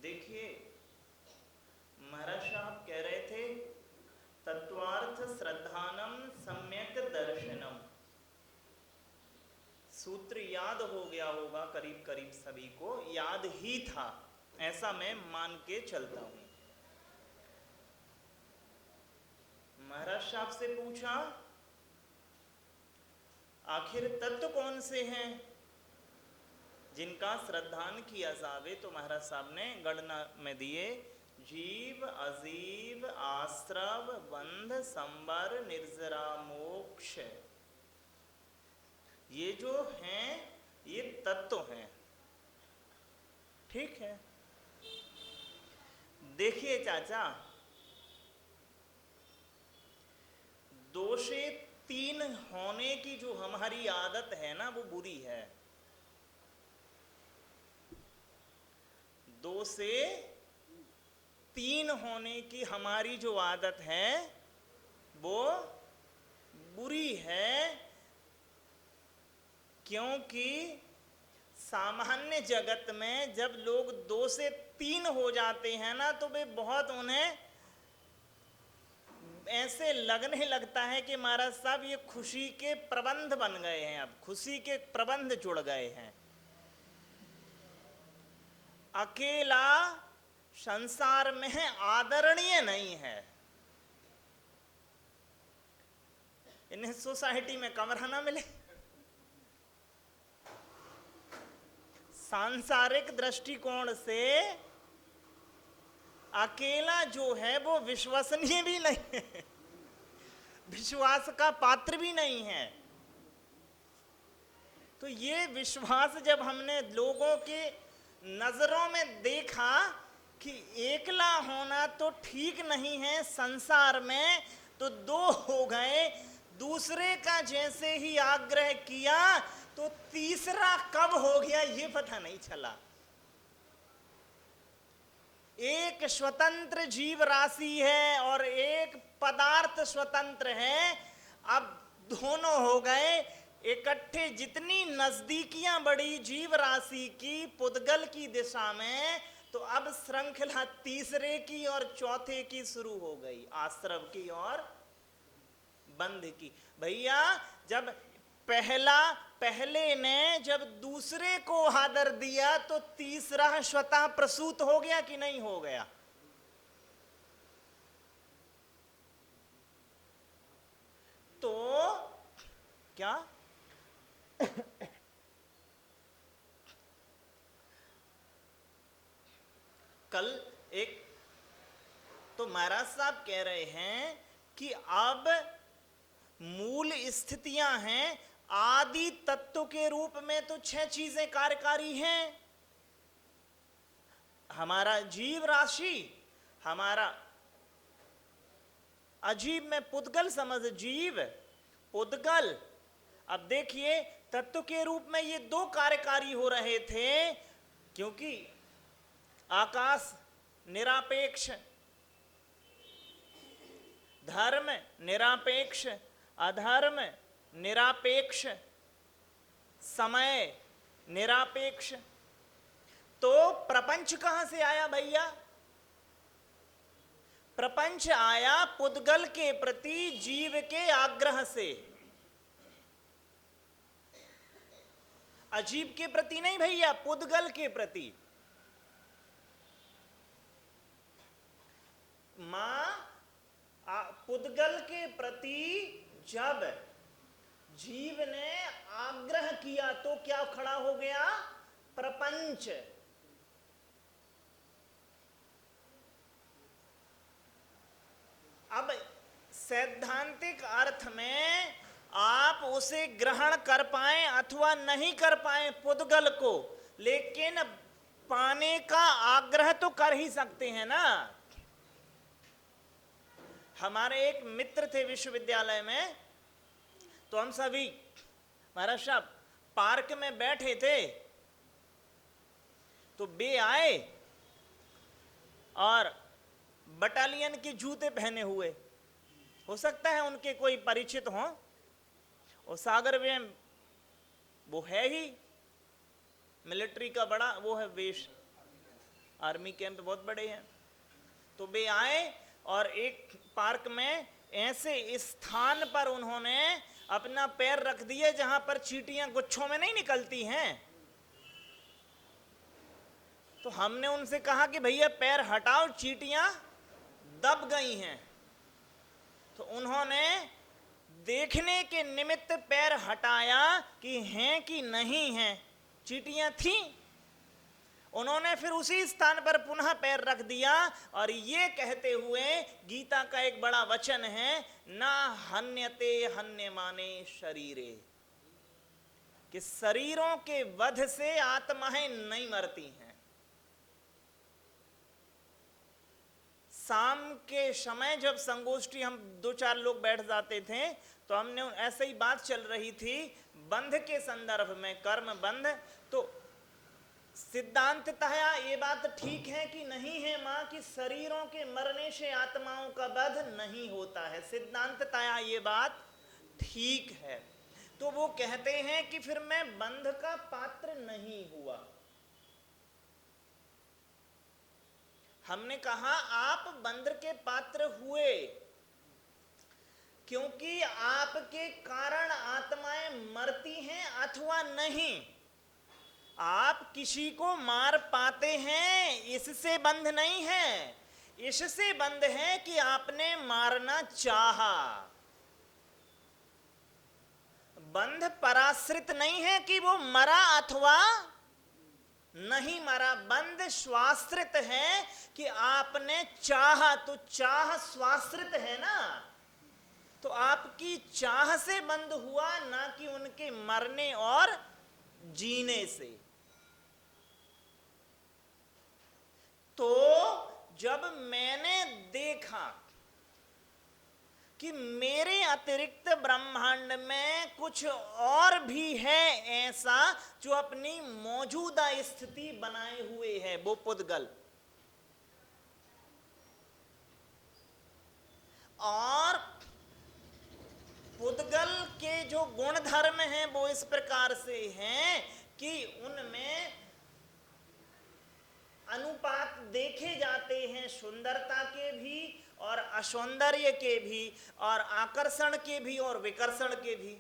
देखिए, महाराज साहब कह रहे थे तत्वार्थ श्रद्धानम सम्यक दर्शनम। सूत्र याद हो गया होगा, करीब करीब सभी को याद ही था, ऐसा मैं मान के चलता हूं। महाराज साहब से पूछा आखिर तत्व कौन से हैं जिनका श्रद्धान किया जावे, तो महाराज साहब ने गणना में दिए जीव, अजीव, आश्रव, बंध, संबर, निर्जरा, मोक्ष। ये जो हैं ये तत्व हैं। ठीक है, देखिए चाचा, 2 से 3 होने की जो हमारी आदत है ना, वो बुरी है। 2 से 3 होने की हमारी जो आदत है वो बुरी है, क्योंकि सामान्य जगत में जब लोग 2 से 3 हो जाते हैं ना, तो वे बहुत उन्हें ऐसे लगने लगता है कि महाराज साहब ये खुशी के प्रबंध बन गए हैं, अब खुशी के प्रबंध जुड़ गए हैं। अकेला संसार में आदरणीय नहीं है। इन्हें सोसाइटी में कमरा ना मिले, सांसारिक दृष्टिकोण से अकेला जो है वो विश्वसनीय भी नहीं है, विश्वास का पात्र भी नहीं है। तो ये विश्वास जब हमने लोगों के नजरों में देखा कि एकला होना तो ठीक नहीं है संसार में, तो 2 हो गए। दूसरे का जैसे ही आग्रह किया तो तीसरा कब हो गया ये पता नहीं चला। एक स्वतंत्र जीव राशि है और एक पदार्थ स्वतंत्र है। अब दोनों हो गए इकट्ठे। जितनी नजदीकियां बढ़ी जीव राशि की पुद्गल की दिशा में, तो अब श्रृंखला तीसरे की और चौथे की शुरू हो गई, आश्रव की और बंध की। भैया, जब पहले ने जब दूसरे को आदर दिया तो तीसरा स्वतः प्रसूत हो गया कि नहीं हो गया? तो क्या कल एक तो महाराज साहब कह रहे हैं कि अब मूल स्थितियां हैं। आदि तत्व के रूप में तो 6 चीजें कार्यकारी हैं। हमारा जीव राशि, हमारा अजीब में पुद्गल समझ, जीव पुद्गल। अब देखिए, तत्व के रूप में ये 2 कार्यकारी हो रहे थे, क्योंकि आकाश निरापेक्ष, धर्म निरापेक्ष, अधर्म निरापेक्ष, समय निरापेक्ष। तो प्रपंच कहां से आया भैया? प्रपंच आया पुद्गल के प्रति जीव के आग्रह से, अजीब के प्रति नहीं भैया, पुद्गल के प्रति। पुद्गल के प्रति जब जीव ने आग्रह किया तो क्या खड़ा हो गया? प्रपंच। अब सैद्धांतिक अर्थ में आप उसे ग्रहण कर पाए अथवा नहीं कर पाए पुद्गल को, लेकिन पाने का आग्रह तो कर ही सकते हैं ना। हमारे एक मित्र थे विश्वविद्यालय में, तो हम सभी महाराज साहब पार्क में बैठे थे, तो वे आए और बटालियन के जूते पहने हुए, हो सकता है उनके कोई परिचित हों, और सागर में वो है ही मिलिट्री का बड़ा वो है वेश, आर्मी कैंप बहुत बड़े हैं। तो वे आए और एक पार्क में ऐसे स्थान पर उन्होंने अपना पैर रख दिए जहां पर चींटियां गुच्छों में नहीं निकलती हैं। तो हमने उनसे कहा कि भैया पैर हटाओ, चींटियां दब गई हैं। तो उन्होंने देखने के निमित्त पैर हटाया कि हैं कि नहीं हैं, चींटियां थीं। उन्होंने फिर उसी स्थान पर पुनः पैर रख दिया और ये कहते हुए, गीता का एक बड़ा वचन है, ना हन्यते हन्यमाने शरीरे, कि शरीरों के वध से आत्माएं नहीं मरती हैं। शाम के समय जब संगोष्ठी हम 2-4 लोग बैठ जाते थे तो हमने ऐसे ही बात चल रही थी बंध के संदर्भ में, कर्म बंध। तो सिद्धांततः ये बात ठीक है कि नहीं है मां कि शरीरों के मरने से आत्माओं का वध नहीं होता है? सिद्धांततः ये बात ठीक है। तो वो कहते हैं कि फिर मैं बंध का पात्र नहीं हुआ। हमने कहा आप बंध के पात्र हुए क्योंकि आपके कारण आत्माएं मरती हैं अथवा नहीं। आप किसी को मार पाते हैं, इससे बंध नहीं है। इससे बंध है कि आपने मारना चाहा। बंध पराश्रित नहीं है कि वो मरा अथवा नहीं मरा। बंध स्वाश्रित है कि आपने चाहा। तो चाह स्वाश्रित है ना, तो आपकी चाह से बंध हुआ, ना कि उनके मरने और जीने से। तो जब मैंने देखा कि मेरे अतिरिक्त ब्रह्मांड में कुछ और भी है ऐसा जो अपनी मौजूदा स्थिति बनाए हुए है, वो पुद्गल, और पुद्गल के जो गुण धर्म हैं वो इस प्रकार से हैं कि उनमें अनुपात देखे जाते हैं, सुंदरता के भी और असौंदर्य के भी, और आकर्षण के भी और विकर्षण के भी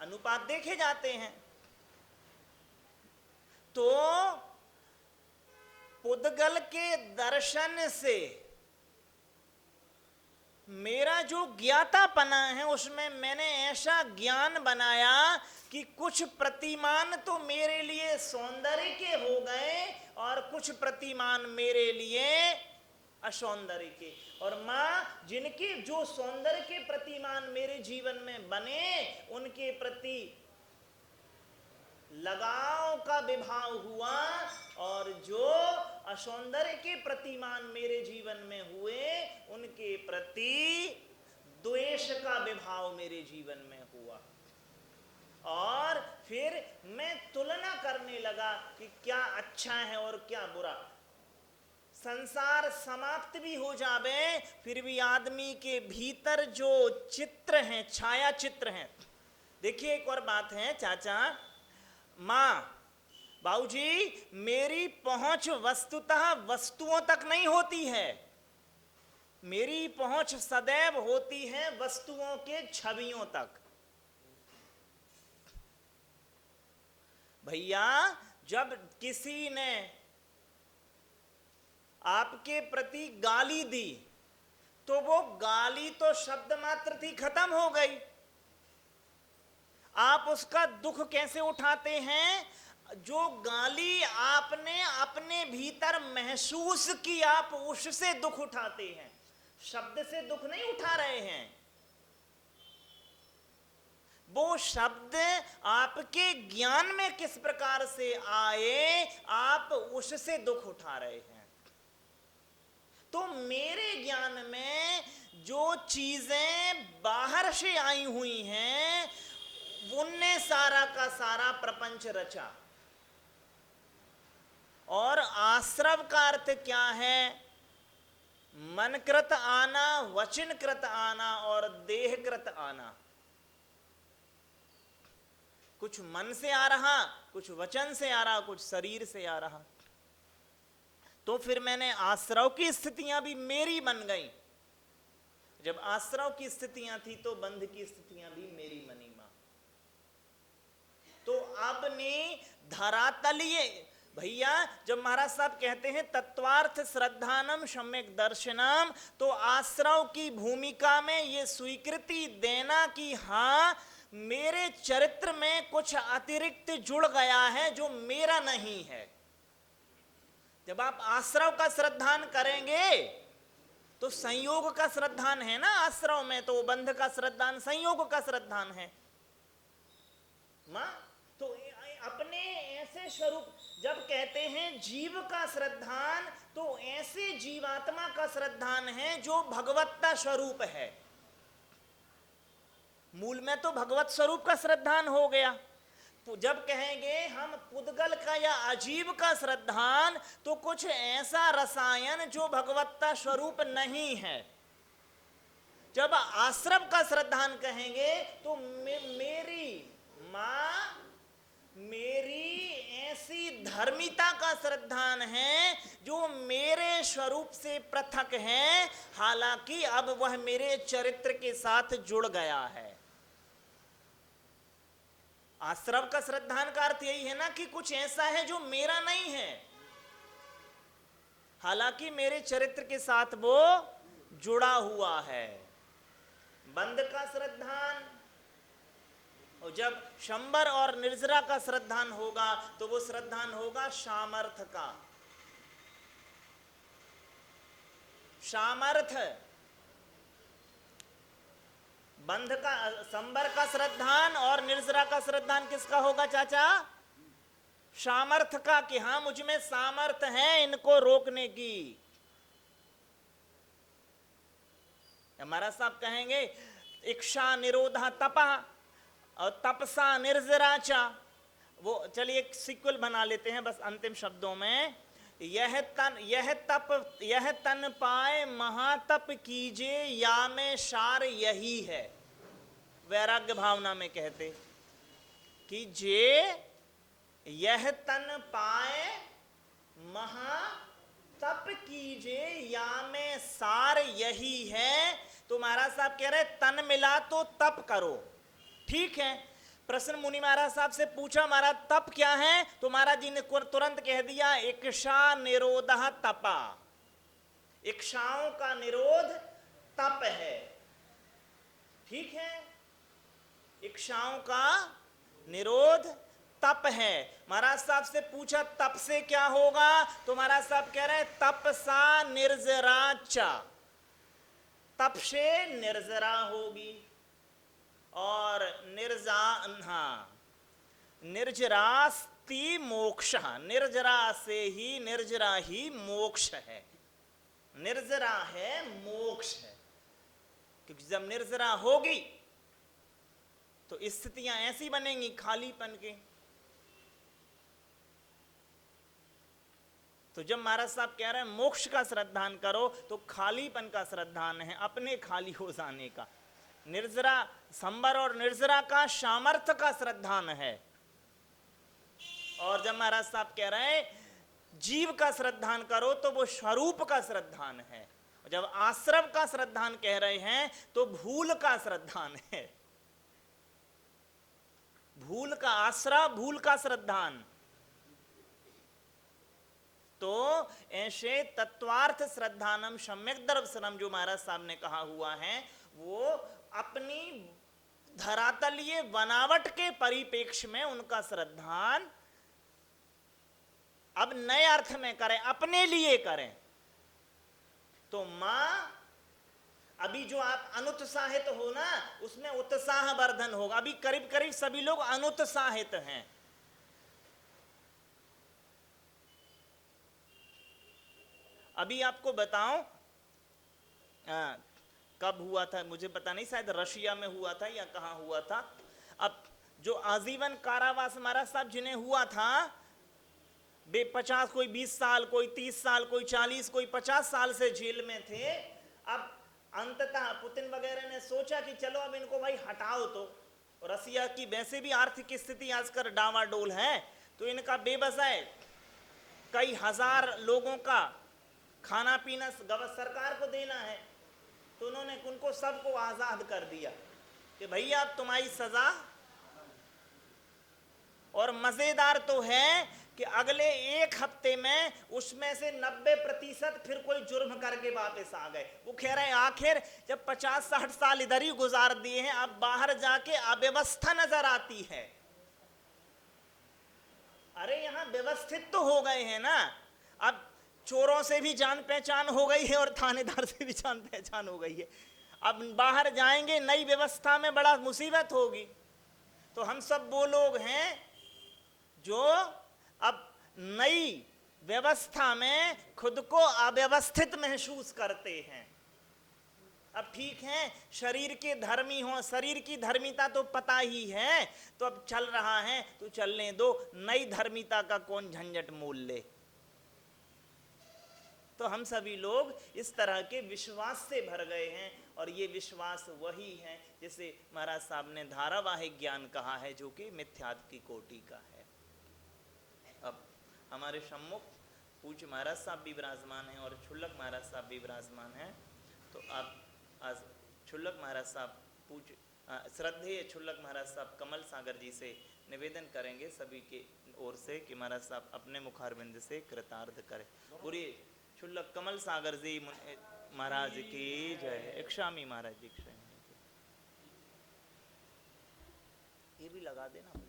अनुपात देखे जाते हैं। तो पुद्गल के दर्शन से मेरा जो ज्ञातापना है उसमें मैंने ऐसा ज्ञान बनाया कि कुछ प्रतिमान तो मेरे लिए सौंदर्य के हो गए और कुछ प्रतिमान मेरे लिए असौंदर्य के। और मां जिनके जो सौंदर्य के प्रतिमान मेरे जीवन में बने उनके प्रति लगाव का विभाव हुआ, और जो असौंदर्य के प्रतिमान मेरे जीवन में हुए उनके प्रति द्वेष का विभाव मेरे जीवन में हुआ। और फिर मैं तुलना करने लगा कि क्या अच्छा है और क्या बुरा। संसार समाप्त भी हो जावे फिर भी आदमी के भीतर जो चित्र हैं, छाया चित्र हैं। देखिए एक और बात है चाचा, मां, बाबूजी, मेरी पहुंच वस्तुतः वस्तुओं तक नहीं होती है, मेरी पहुंच सदैव होती है वस्तुओं के छवियों तक। भैया, जब किसी ने आपके प्रति गाली दी तो वो गाली तो शब्द मात्र थी, खत्म हो गई। आप उसका दुख कैसे उठाते हैं? जो गाली आपने अपने भीतर महसूस की, आप उससे दुख उठाते हैं, शब्द से दुख नहीं उठा रहे हैं। वो शब्द आपके ज्ञान में किस प्रकार से आए, आप उससे दुख उठा रहे हैं। तो मेरे ज्ञान में जो चीजें बाहर से आई हुई हैं उनने सारा का सारा प्रपंच रचा। और आश्रव का अर्थ क्या है? मनकृत आना, वचनकृत आना और देहकृत आना। कुछ मन से आ रहा, कुछ वचन से आ रहा, कुछ शरीर से आ रहा। तो फिर मैंने आश्रव की स्थितियां भी मेरी बन गई। जब आश्रव की स्थितियां थी तो बंध की स्थितियां भी मेरी बनी मां। तो आपने धरातलीय भैया, जब महाराज साहब कहते हैं तत्वार्थ श्रद्धानम सम्यक दर्शनम, तो आश्रव की भूमिका में ये स्वीकृति देना कि हाँ मेरे चरित्र में कुछ अतिरिक्त जुड़ गया है जो मेरा नहीं है। जब आप आश्रव का श्रद्धान करेंगे तो संयोग का श्रद्धान है ना आश्रव में, तो बंध का श्रद्धान संयोग का श्रद्धान है मां। तो अपने ऐसे स्वरूप जब कहते हैं जीव का श्रद्धान, तो ऐसे जीवात्मा का श्रद्धान है जो भगवत्ता स्वरूप है। मूल में तो भगवत स्वरूप का श्रद्धान हो गया। जब कहेंगे हम पुद्गल का या अजीव का श्रद्धान, तो कुछ ऐसा रसायन जो भगवत्ता स्वरूप नहीं है। जब आश्रव का श्रद्धान कहेंगे तो मेरी मां, मेरी ऐसी धर्मिता का श्रद्धान है जो मेरे स्वरूप से पृथक है, हालांकि अब वह मेरे चरित्र के साथ जुड़ गया है। आश्रव का श्रद्धान का अर्थ यही है ना कि कुछ ऐसा है जो मेरा नहीं है, हालांकि मेरे चरित्र के साथ वो जुड़ा हुआ है। बंध का श्रद्धान, और जब शंबर और निर्जरा का श्रद्धान होगा तो वो श्रद्धान होगा सामर्थ्य का। सामर्थ्य बंध का, संबर का श्रद्धान और निर्जरा का श्रद्धान किसका होगा चाचा? सामर्थ्य का, कि हां मुझ में सामर्थ्य है इनको रोकने की। हमारा साहब कहेंगे इच्छा निरोधा तपा और तपसा निर्जराचा। वो चलिए एक सीक्वल बना लेते हैं बस अंतिम शब्दों में। यह तन पाए महातप कीजे या में सार यही है। वैराग्य भावना में कहते कि जे यह तन पाए महातप कीजे या में सार यही है। तो महाराज साहब कह रहे तन मिला तो तप करो, ठीक है। प्रश्न मुनि महाराज साहब से पूछा महाराज तप क्या है, तो महाराज जी ने तुरंत कह दिया इच्छा निरोधः तपा। इच्छाओं का निरोध तप है, ठीक है। इच्छाओं का निरोध तप है। महाराज साहब से पूछा तप से क्या होगा, तो महाराज साहब कह रहे तपसा निर्जराचा। तप से निर्जरा होगी और निर्जरास्ति मोक्ष। निर्जरा से ही, निर्जरा ही मोक्ष है। निर्जरा है मोक्ष है, क्योंकि जब निर्जरा होगी तो स्थितियां ऐसी बनेंगी खालीपन के। तो जब महाराज साहब कह रहे हैं मोक्ष का श्रद्धान करो, तो खालीपन का श्रद्धान है, अपने खाली हो जाने का। निर्जरा, संबर और निर्जरा का सामर्थ्य का श्रद्धान है। और जब महाराज साहब कह रहे हैं जीव का श्रद्धान करो, तो वो स्वरूप का श्रद्धान है। जब आश्रव का श्रद्धान कह रहे हैं तो भूल का श्रद्धान है। भूल का आश्रव, भूल का श्रद्धान। तो ऐसे तत्वार्थ श्रद्धानम सम्यक दर्शनम जो महाराज साहब ने कहा हुआ है, वो अपनी धरातलीय बनावट के परिपेक्ष में उनका श्रद्धान अब नए अर्थ में करें, अपने लिए करें। तो मां, अभी जो आप अनुत्साहित हो ना, उसमें उत्साह वर्धन होगा। अभी करीब करीब सभी लोग अनुत्साहित हैं। अभी आपको बताऊं कब हुआ था मुझे पता नहीं, शायद रशिया में हुआ था या कहां हुआ था। अब जो आजीवन कारावास महाराज साहब जिन्हें हुआ था, 50, कोई 20 साल, कोई 30 साल, कोई 40, कोई 50 साल से जेल में थे। अब अंततः पुतिन वगैरह ने सोचा कि चलो अब इनको भाई हटाओ। तो रसिया की वैसे भी आर्थिक स्थिति आजकल डावाडोल है, तो इनका बेबसाए कई हजार लोगों का खाना पीना सरकार को देना है, तो उन्होंने उनको सबको आजाद कर दिया कि भैया अब तुम्हारी सजा। और मजेदार तो है कि अगले एक हफ्ते में उसमें से 90% फिर कोई जुर्म करके वापस आ गए। वो कह रहे हैं आखिर जब 50-60 साल इधर ही गुजार दिए हैं, अब बाहर जाके अव्यवस्था नजर आती है। अरे यहां व्यवस्थित तो हो गए हैं ना, अब चोरों से भी जान पहचान हो गई है और थानेदार से भी जान पहचान हो गई है। अब बाहर जाएंगे नई व्यवस्था में बड़ा मुसीबत होगी। तो हम सब वो लोग हैं जो अब नई व्यवस्था में खुद को अव्यवस्थित महसूस करते हैं। अब ठीक है, शरीर के धर्मी हो, शरीर की धर्मिता तो पता ही है, तो अब चल रहा है तो चलने दो, नई धर्मिता का कौन झंझट मोल ले। तो हम सभी लोग इस तरह के विश्वास से भर गए हैं, और ये विश्वास वही है जिसे महाराज साहब ने धारावाहिक ज्ञान कहा है, जो कि मिथ्यात्व की कोटि का है। अब हमारे सम्मुख पूज्य महाराज साहब भी विराजमान हैं और छुल्लक महाराज साहब भी विराजमान हैं। तो आप आज छुल्लक महाराज साहब पूज्य श्रद्धेय छुल्लक महाराज साहब कमल सागर जी से निवेदन करेंगे सभी के ओर से कि महाराज साहब अपने मुखारबिंद से कृतार्थ करें। पूरी छुल्लक कमल सागर जी महाराज की जय। इक्षामी महाराज जी की जय। ये भी लगा देना।